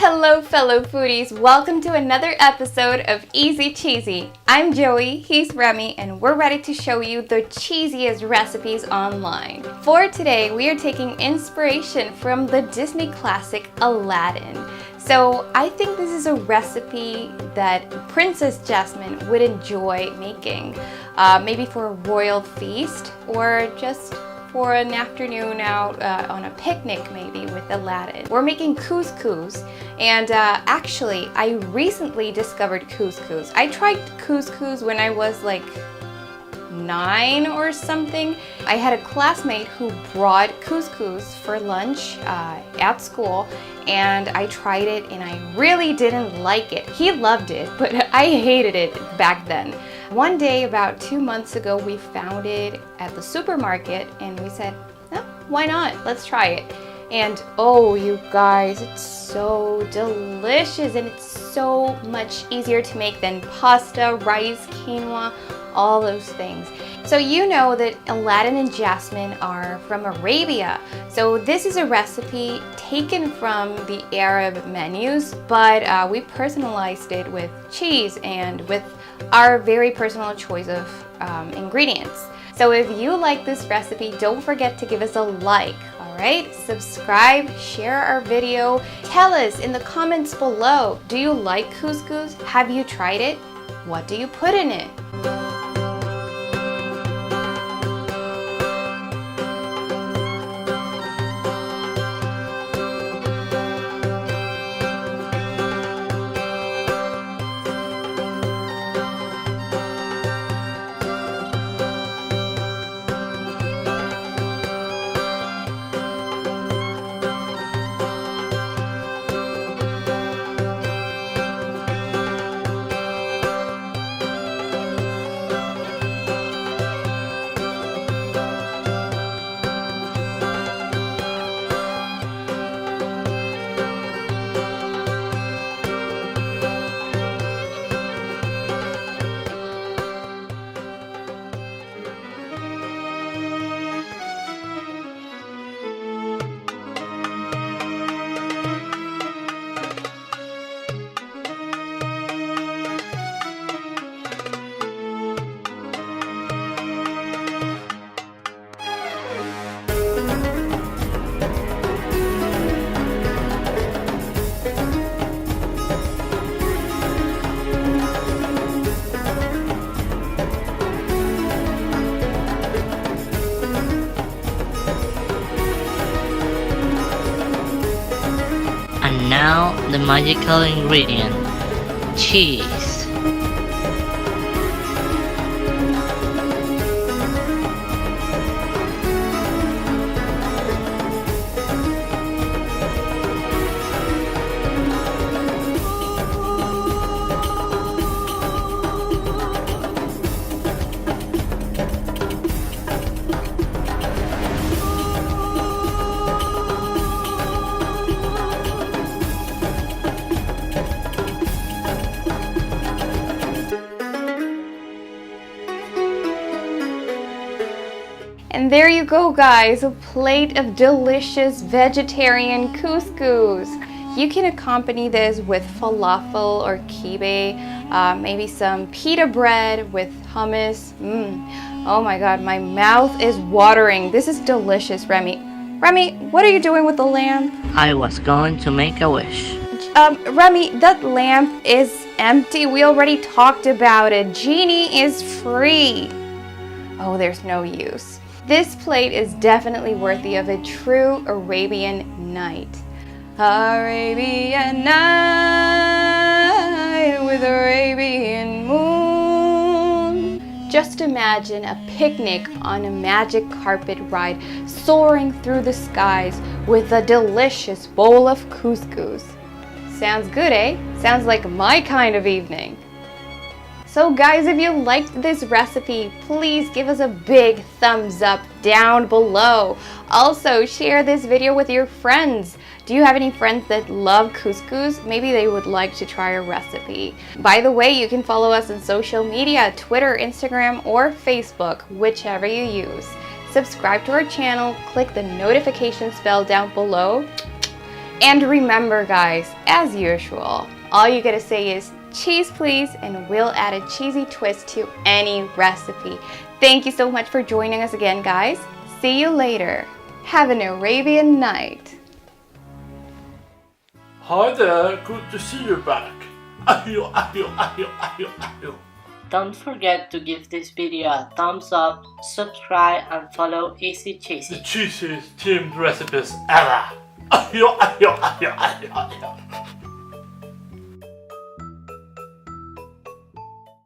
Hello fellow foodies, welcome to another episode of Easy Cheesy. I'm Joey, he's Remy, and we're ready to show you the cheesiest recipes online. For today, we are taking inspiration from the Disney classic Aladdin. So I think this is a recipe that Princess Jasmine would enjoy making, maybe for a royal feast or just for an afternoon out on a picnic maybe with Aladdin. We're making couscous, and actually I recently discovered couscous. I tried couscous when I was like 9 or something. I had a classmate who brought couscous for lunch at school, and I tried it and I really didn't like it. He loved it, but I hated it back then. One day about 2 months ago, we found it at the supermarket and we said, oh, why not? Let's try it. And oh, you guys, it's so delicious and it's so much easier to make than pasta, rice, quinoa, all those things. So you know that Aladdin and Jasmine are from Arabia. So this is a recipe taken from the Arab menus, but we personalized it with cheese and with our very personal choice of ingredients. So if you like this recipe, don't forget to give us a like, alright? Subscribe, share our video. Tell us in the comments below, do you like couscous? Have you tried it? What do you put in it? And now the magical ingredient, cheese. And there you go, guys, a plate of delicious vegetarian couscous. You can accompany this with falafel or kibbeh, maybe some pita bread with hummus. Oh my god, my mouth is watering. This is delicious, Remy. Remy, what are you doing with the lamp? I was going to make a wish. Remy, that lamp is empty. We already talked about it. Genie is free. Oh, there's no use. This plate is definitely worthy of a true Arabian night. Arabian night with Arabian moon. Just imagine a picnic on a magic carpet ride soaring through the skies with a delicious bowl of couscous. Sounds good, eh? Sounds like my kind of evening. So guys, if you liked this recipe, please give us a big thumbs up down below. Also, share this video with your friends. Do you have any friends that love couscous? Maybe they would like to try a recipe. By the way, you can follow us on social media, Twitter, Instagram, or Facebook, whichever you use. Subscribe to our channel, click the notifications bell down below, And remember guys, as usual, all you gotta say is cheese please and we'll add a cheesy twist to any recipe. Thank you so much for joining us again guys. See you later. Have an Arabian night. Hi there, good to see you back. Ayo, ayo, ayo, ayo, ayo. Don't forget to give this video a thumbs up, subscribe and follow Easy Cheesy. The cheesiest teamed recipes ever. Ayo, ayo, ayo, ayo, ayo.